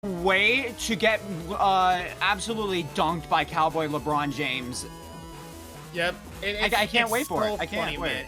way to get absolutely dunked by Cowboy LeBron James. Yep. I can't wait for so it. I can't funny, wait. man.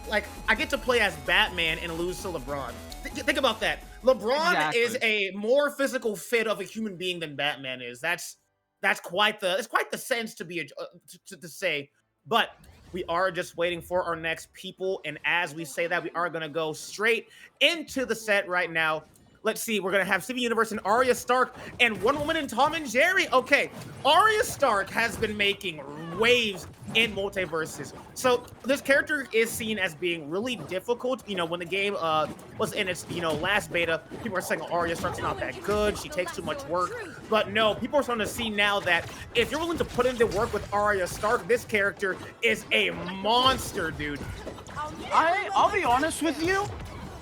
Like, I get to play as Batman and lose to LeBron. Think about that. LeBron is a more physical fit of a human being than Batman is. That's quite the sense to be to say. But we are just waiting for our next people, and as we say that, we are gonna go straight into the set right now. Let's see, we're gonna have Steven Universe and Arya Stark and Wonder Woman and Tom and Jerry. Okay, Arya Stark has been making waves in Multiversus. So this character is seen as being really difficult. You know, when the game was in its, last beta, people were saying, oh, Arya Stark's not that good, she takes too much work. But no, people are starting to see now that if you're willing to put in the work with Arya Stark, this character is a monster, dude. I'll be honest with you,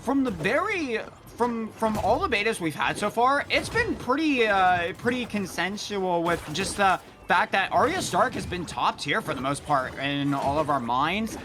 from the very from all the betas we've had so far, it's been pretty consensual with just the fact that Arya Stark has been top tier for the most part in all of our minds.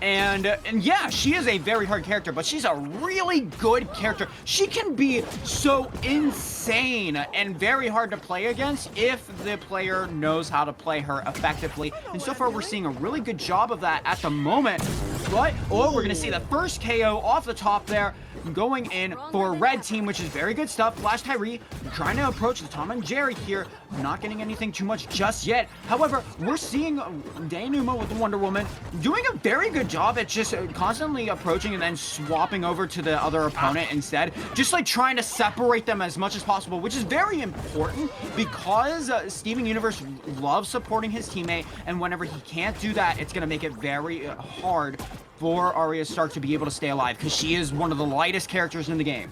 And yeah, she is a very hard character, but she's a really good character. She can be so insane and very hard to play against if the player knows how to play her effectively. And so far, we're seeing a really good job of that at the moment. But, we're gonna see the first KO off the top there, going in for red team, which is very good stuff. Flash Tyrie trying to approach the Tom and Jerry here, not getting anything too much just yet. However, we're seeing Dainuma with the Wonder Woman doing a very good job at just constantly approaching and then swapping over to the other opponent instead, just like trying to separate them as much as possible, which is very important because Steven Universe loves supporting his teammate, and whenever he can't do that, it's going to make it very hard for Arya Stark to be able to stay alive, because she is one of the lightest characters in the game.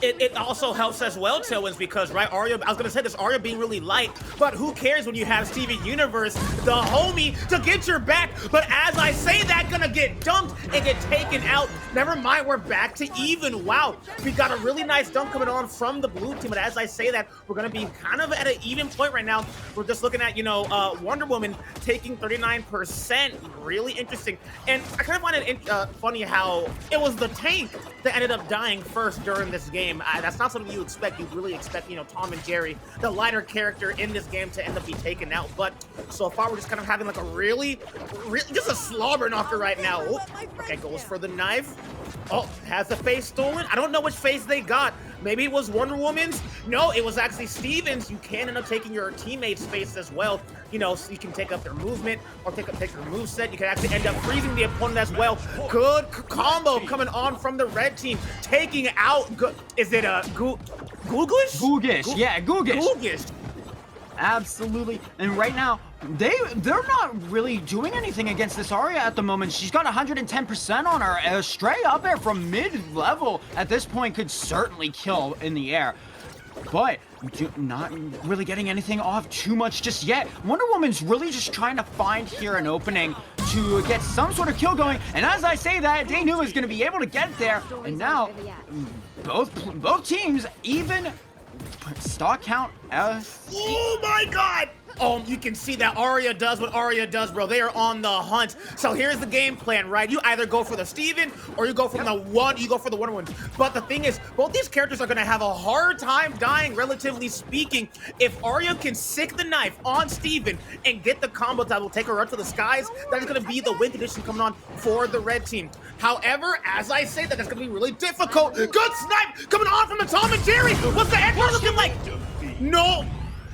It also helps as well, Tailwinds, because, right, Arya, I was going to say this, Arya being really light, but who cares when you have Steven Universe, the homie, to get your back? But as I say that, gonna get dunked and get taken out. Never mind, we're back to even. Wow, we got a really nice dunk coming on from the blue team, but as I say that, we're going to be kind of at an even point right now. We're just looking at, Wonder Woman taking 39%. Really interesting. And I kind of find it funny how it was the tank that ended up dying first during this game. That's not something you expect. You really expect, Tom and Jerry, the lighter character in this game, to end up being taken out. But so far, we're just kind of having like a really just a slobber knocker right now. Oh, okay, goes for the knife. Oh, has the face stolen? I don't know which face they got. Maybe it was Wonder Woman's. No, it was actually Steven's. You can end up taking your teammate's face as well. So you can take up their movement or take your moveset. You can actually end up freezing the opponent as well. Good combo coming on from the red team, taking out. Is it a Ghoulgish? Ghoulgish, yeah, Ghoulgish. Ghoulgish. Absolutely. And right now, they're not really doing anything against this Arya at the moment. She's got 110% on her. Stray up there from mid-level at this point could certainly kill in the air. But not really getting anything off too much just yet. Wonder Woman's really just trying to find here an opening to get some sort of kill going. And as I say that, Dainuma is going to be able to get there. And now, both teams even stock count. Oh my God! Oh, you can see that Arya does what Arya does, bro. They are on the hunt. So here's the game plan, right? You either go for the Steven or you go for the Wonder Woman. But the thing is, both these characters are gonna have a hard time dying, relatively speaking. If Arya can sick the knife on Steven and get the combo that will take her up to the skies, that is gonna be the win condition coming on for the red team. However, as I say that, it's gonna be really difficult. Good snipe coming on from the Tom and Jerry. What's the end looking like? No.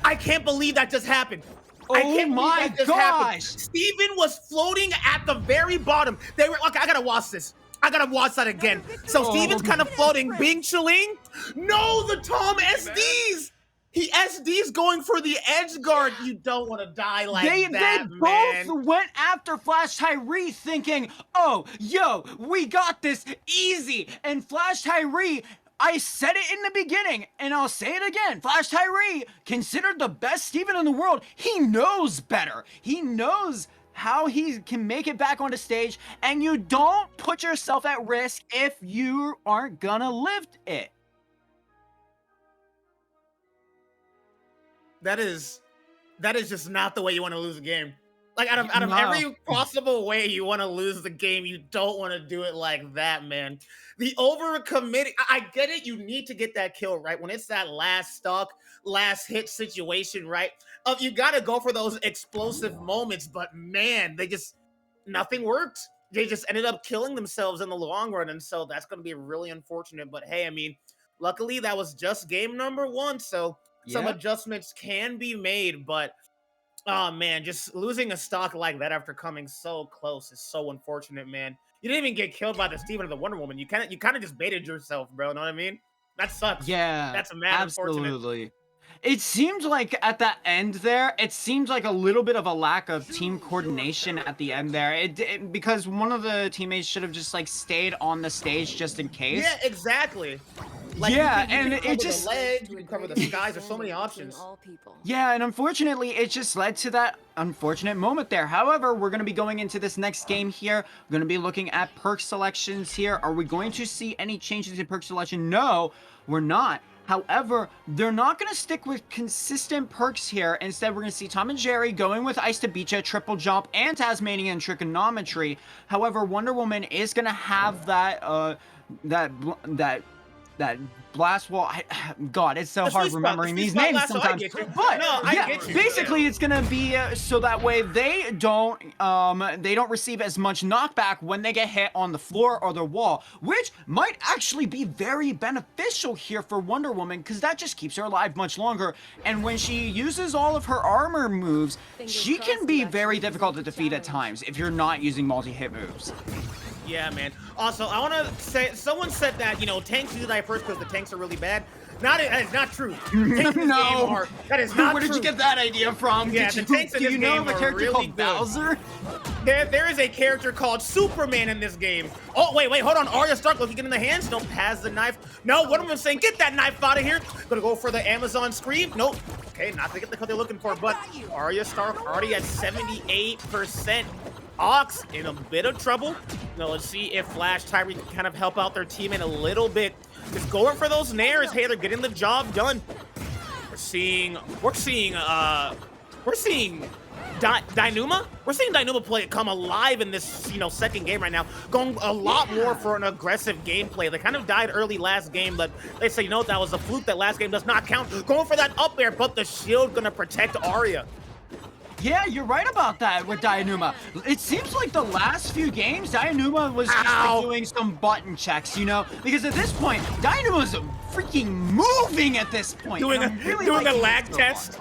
I can't believe that just happened. Oh my gosh! Steven was floating at the very bottom. They were okay. I gotta watch this. I gotta watch that again. So Steven's kind of floating. Bing chilling. No, the Tom SDs. He SD's going for the edge guard. You don't want to die like that, They both went after Flash Tyrie thinking, oh, yo, we got this easy. And Flash Tyrie, I said it in the beginning, and I'll say it again. Flash Tyrie, considered the best Steven in the world, he knows better. He knows how he can make it back onto stage, and you don't put yourself at risk if you aren't gonna lift it. That is just not the way you want to lose a game. Like out of No. every possible way you want to lose the game, you don't want to do it like that, man. The overcommitting, I get it. You need to get that kill right when it's that last stock, last hit situation, right? You got to go for those explosive moments, but man, they just nothing worked. They just ended up killing themselves in the long run, and so that's going to be really unfortunate. But hey, I mean, luckily that was just game number one, so some Yeah. adjustments can be made, but. Oh man, just losing a stock like that after coming so close is so unfortunate, man. You didn't even get killed by the Steven or the Wonder Woman. You kind of just baited yourself, bro. Know what I mean? That sucks. Yeah, That's mad unfortunate. absolutely. It seemed like at that end there, it seemed like a little bit of a lack of team coordination at the end there. Because one of the teammates should have just like stayed on the stage just in case. Yeah, exactly. Like Yeah, you and can it cover just the legs, you can cover the skies. There's so many options. Yeah, and unfortunately, it just led to that unfortunate moment there. However, we're going to be going into this next game here. We're going to be looking at perk selections here. Are we going to see any changes in perk selection? No, we're not. However, they're not going to stick with consistent perks here. Instead, we're going to see Tom and Jerry going with Ice to Beat Ya, Triple Jump, and Tasmanian Trigonometry. However, Wonder Woman is going to have that blast wall. God, it's so hard remembering these names sometimes. But no, I yeah, get you. basically, it's gonna be so that way they don't receive as much knockback when they get hit on the floor or the wall, which might actually be very beneficial here for Wonder Woman because that just keeps her alive much longer. And when she uses all of her armor moves, she can be very difficult to defeat at times if you're not using multi-hit moves. Yeah, man. Also, I want to say, someone said that, tanks do die first because the tanks are really bad. That is not true. Tanks in this No. game are, that is not Where true. did you get that idea from? Yeah, the tanks in do this you know game of a are character really called good. Bowser? There is a character called Superman in this game. Oh, wait, hold on. Arya Stark looking in the hands. Nope, has the knife. No, one of them saying, get that knife out of here. Gonna go for the Amazon scream. Nope. Okay, not to get the cut they're looking for, but Arya Stark already at 78%. Ox in a bit of trouble. Now let's see if Flash Tyrie can kind of help out their teammate a little bit. Just going for those nairs. Hey, they're getting the job done. We're seeing Dainuma. We're seeing Dainuma play come alive in this, second game right now. Going a lot more for an aggressive gameplay. They kind of died early last game, but they say, that was a fluke. That last game does not count. Going for that up air, but the shield gonna protect Arya. Yeah, you're right about that with Dainuma. It seems like the last few games, Dainuma was just like doing some button checks, Because at this point, Dainuma's freaking moving at this point. Doing a lag test.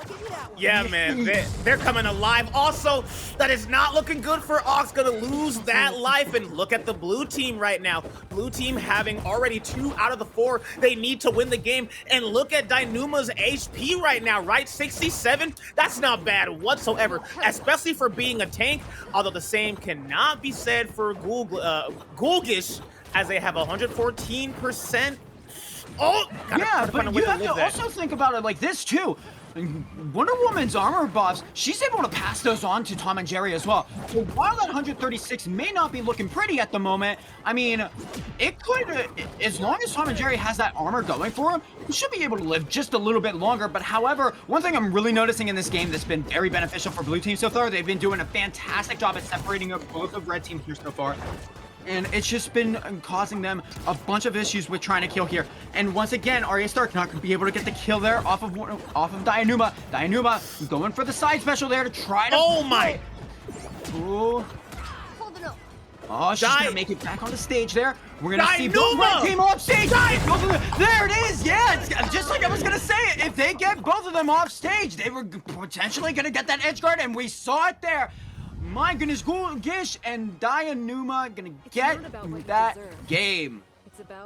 Yeah, man, they're coming alive. Also, that is not looking good for Ox. Gonna lose that life. And look at the blue team right now. Blue team having already 2 out of the 4 they need to win the game. And look at Dainuma's HP right now, right? 67. That's not bad whatsoever, especially for being a tank. Although the same cannot be said for Ghoulgish, as they have 114%. Oh, yeah, but you have to also think about it like this too. Wonder Woman's armor buffs, she's able to pass those on to Tom and Jerry as well. So while that 136 may not be looking pretty at the moment, I mean, it could, as long as Tom and Jerry has that armor going for him, he should be able to live just a little bit longer. But however, one thing I'm really noticing in this game that's been very beneficial for Blue Team so far, they've been doing a fantastic job at separating up both of Red Team here so far. And it's just been causing them a bunch of issues with trying to kill here. And once again, Arya Stark not going to be able to get the kill there off of Dainuma. Dainuma going for the side special there to try to... Oh my... Ooh. Oh, she's going to make it back on the stage there. We're going to see both Dainuma! Red Team off stage. There it is. Yeah, it's just like I was going to say. If they get both of them off stage, they were potentially going to get that edge guard, and we saw it there. My goodness, Ghoulgish and Dainuma gonna get that game.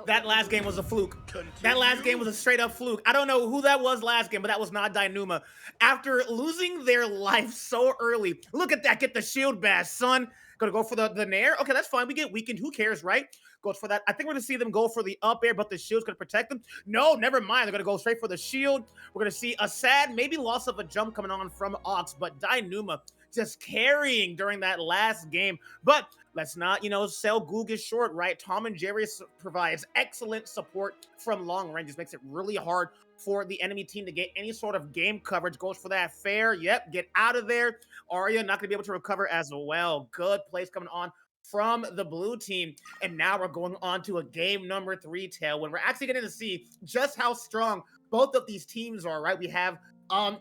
That last game was a fluke. That last game was a straight up fluke. I don't know who that was last game, but that was not Dainuma. After losing their life so early, look at that, get the shield bash, son. Gonna go for the nair. Okay, that's fine. We get weakened. Who cares, right? Goes for that. I think we're gonna see them go for the up air, but the shield's gonna protect them. No, never mind. They're gonna go straight for the shield. We're gonna see a sad, maybe loss of a jump coming on from Ox, but Dainuma just carrying during that last game. But let's not, sell Ghoulgish short, right? Tom and Jerry provides excellent support from long range. Just makes it really hard for the enemy team to get any sort of game coverage. Goes for that fair. Yep, get out of there. Arya not going to be able to recover as well. Good plays coming on from the blue team. And now we're going on to a game number 3, Tail, when we're actually getting to see just how strong both of these teams are, right? We have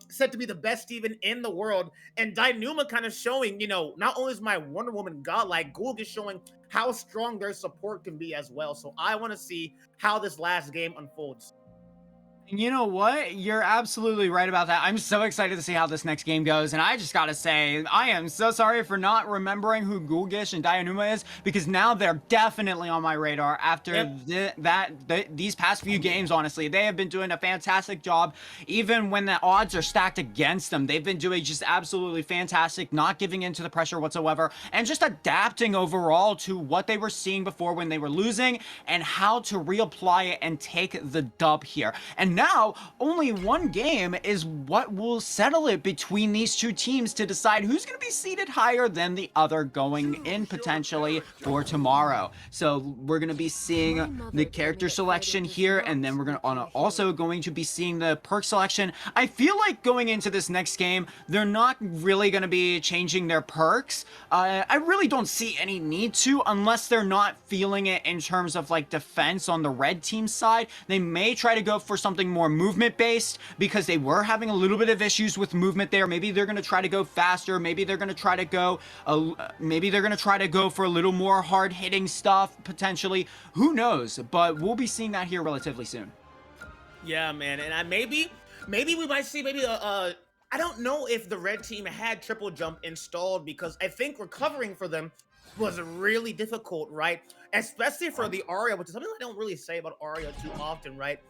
said to be the best Steven in the world, and Dainuma kind of showing, you know, not only is my Wonder Woman godlike, Ghoulgish showing how strong their support can be as well. So I want to see how this last game unfolds. You know what? You're absolutely right about that. I'm so excited to see how this next game goes, and I just gotta say, I am so sorry for not remembering who Ghoulgish and Dainuma is, because now they're definitely on my radar after these past few games. Honestly, they have been doing a fantastic job. Even when the odds are stacked against them, they've been doing just absolutely fantastic, not giving in to the pressure whatsoever, and just adapting overall to what they were seeing before when they were losing, and how to reapply it and take the dub here. And now, only one game is what will settle it between these two teams to decide who's going to be seated higher than the other going in potentially for tomorrow. So we're going to be seeing the character selection here, and then we're also going to be seeing the perk selection. I feel like going into this next game, they're not really going to be changing their perks. I really don't see any need to, unless they're not feeling it in terms of like defense on the red team side. They may try to go for something more movement based, because they were having a little bit of issues with movement there. Maybe they're going to try to go faster. Maybe they're going to try to go for a little more hard hitting stuff potentially. Who knows? But we'll be seeing that here relatively soon. Yeah, man. And maybe we might see I don't know if the red team had triple jump installed, because I think recovering for them was really difficult, right? Especially for the Arya, which is something I don't really say about Arya too often, right?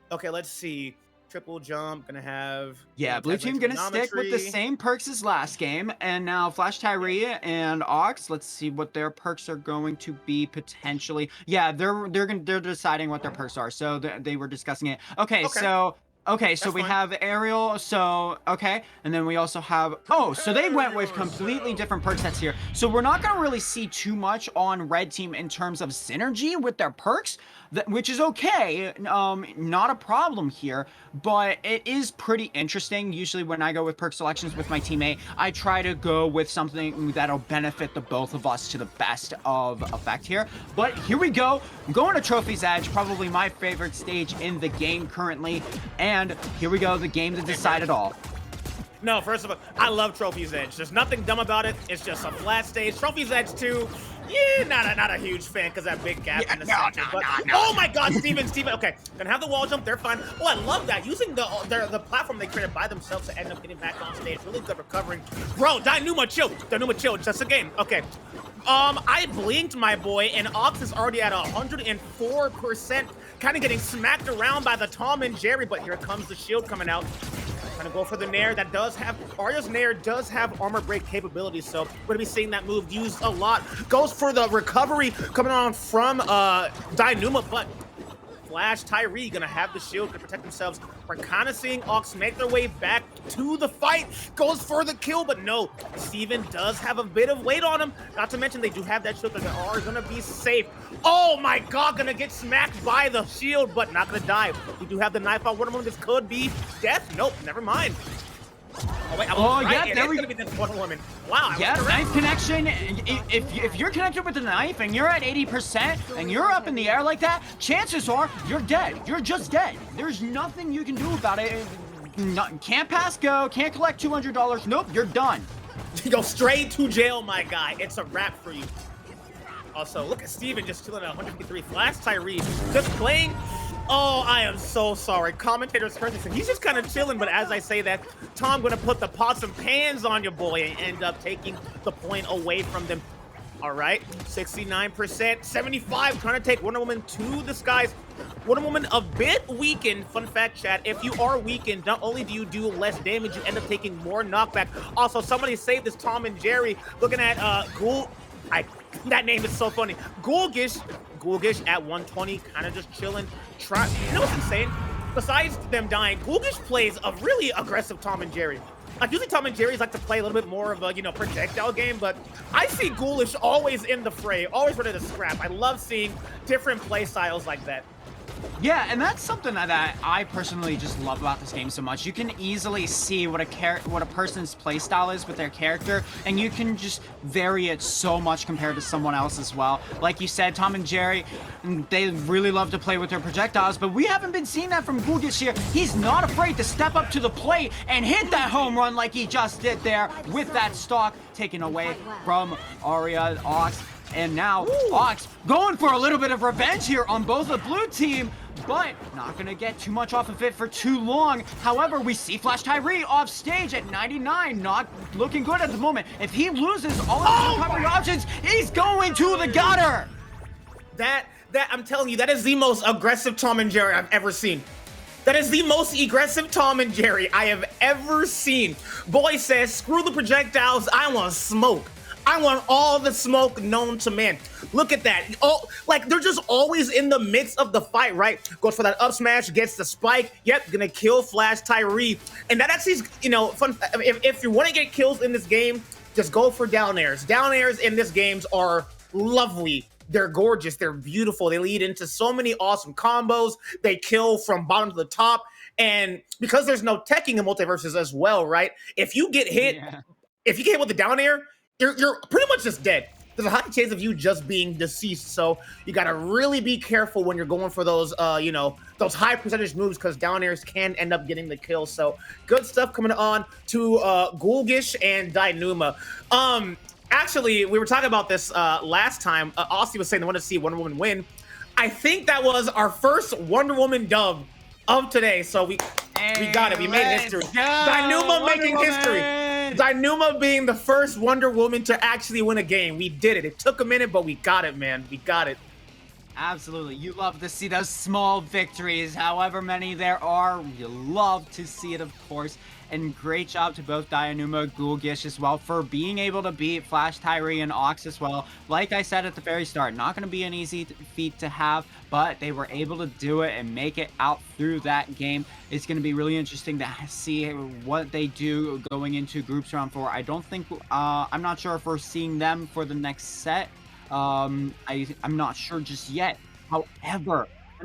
Okay, let's see. Triple jump, gonna have... Yeah, blue team gonna stick with the same perks as last game. And now Flash Tyrie and Ox, let's see what their perks are going to be potentially. Yeah, they're deciding what their perks are. So they were discussing it. Okay. So we have Aerial, okay, and then we also have, so they went with completely different perk sets here. So we're not going to really see too much on red team in terms of synergy with their perks, which is okay, not a problem here, but it is pretty interesting. Usually when I go with perk selections with my teammate, I try to go with something that'll benefit the both of us to the best of effect here. But here we go, I'm going to Trophy's Edge, probably my favorite stage in the game currently, and here we go, the game to decide it all. No, first of all, I love Trophy's Edge. There's nothing dumb about it. It's just a flat stage. Trophy's Edge 2, yeah, not a huge fan because that big gap in the center. Oh my God, Steven. Okay, gonna have the wall jump. They're fine. Oh, I love that. Using the platform they created by themselves to end up getting back on stage. Really good recovering. Bro, Dainuma, chill. Just a game. Okay. I blinked, my boy, and Ox is already at 104%, kind of getting smacked around by the Tom and Jerry, but here comes the shield coming out. Trying to go for the Nair. That does have, Arya's Nair does have armor break capabilities, so we're gonna be seeing that move used a lot. Goes for the recovery coming on from Dainuma, but Flash Tyrie gonna have the shield to protect themselves. We're kind of seeing Ox make their way back to the fight. Goes for the kill, but no. Steven does have a bit of weight on him. Not to mention they do have that shield, but they are gonna be safe. Oh my God, gonna get smacked by the shield, but not gonna die. We do have the knife on Wonder Woman. This could be death. Nope, never mind. Oh, wait, yeah, there we go. Wonder Woman. Wow. Yeah, knife connection. If you're connected with the knife and you're at 80% and you're up in the air like that, chances are you're dead. You're just dead. There's nothing you can do about it. Can't pass go. Can't collect $200. Nope, you're done. You go straight to jail, my guy. It's a wrap for you. Also, look at Steven just chilling at 153. Flash Tyrie just playing. Oh, I am so sorry. Commentators currently said he's just kind of chilling, but as I say that, Tom gonna put the pots and pans on your boy and end up taking the point away from them. All right, 69%, 75, trying to take Wonder Woman to the skies. Wonder Woman a bit weakened. Fun fact, chat, if you are weakened, not only do you do less damage, you end up taking more knockback. Also, somebody saved this Tom and Jerry. Looking at that name is so funny. Ghoulgish at 120, kind of just chilling. You know what's insane? Besides them dying, Ghoulgish plays a really aggressive Tom and Jerry. Like, usually Tom and Jerry's like to play a little bit more of a, projectile game, but I see Ghoulish always in the fray, always ready to scrap. I love seeing different play styles like that. Yeah, and that's something that I personally just love about this game so much. You can easily see what a person's playstyle is with their character, and you can just vary it so much compared to someone else as well. Like you said, Tom and Jerry, they really love to play with their projectiles, but we haven't been seeing that from Ghoulgish here. He's not afraid to step up to the plate and hit that home run like he just did there with that stock taken away from Arya, Ox. And now Ox going for a little bit of revenge here on both the blue team, but not going to get too much off of it for too long. However, we see Flash Tyrie off stage at 99, not looking good at the moment. If he loses all of his recovery options, he's going to the gutter. That I'm telling you, that is the most aggressive Tom and Jerry I've ever seen. That is the most aggressive Tom and Jerry I have ever seen. Boy says, screw the projectiles, I want smoke. I want all the smoke known to man. Look at that. Oh, like they're just always in the midst of the fight, right? Goes for that up smash, gets the spike. Yep, gonna kill Flash Tyrie. And that actually is, you know, fun. If you want to get kills in this game, just go for down airs. Down airs in this game are lovely. They're gorgeous. They're beautiful. They lead into so many awesome combos. They kill from bottom to the top. And because there's no teching in Multiversus as well, right? If you get hit, if you get hit with the down air, you're pretty much just dead. There's a high chance of you just being deceased. So you gotta really be careful when you're going for those, you know, those high percentage moves, because down airs can end up getting the kill. So good stuff coming on to Ghoulgish and Dainuma. Actually, we were talking about this last time. Aussie was saying they want to see Wonder Woman win. I think that was our first Wonder Woman dub of today. So we got it. We made history. Dainuma making history. Dainuma being the first Wonder Woman to actually win a game. We did it. It took a minute, but we got it, man. We got it. Absolutely. You love to see those small victories, however many there are. You love to see it, of course. And great job to both Dainuma, Ghoulgish as well for being able to beat Flash Tyrie and Ox as well. Like I said at the very start, not going to be an easy feat to have, but they were able to do it and make it out through that game. It's going to be really interesting to see what they do going into groups round 4. I don't think, I'm not sure if we're seeing them for the next set. I'm not sure just yet. However,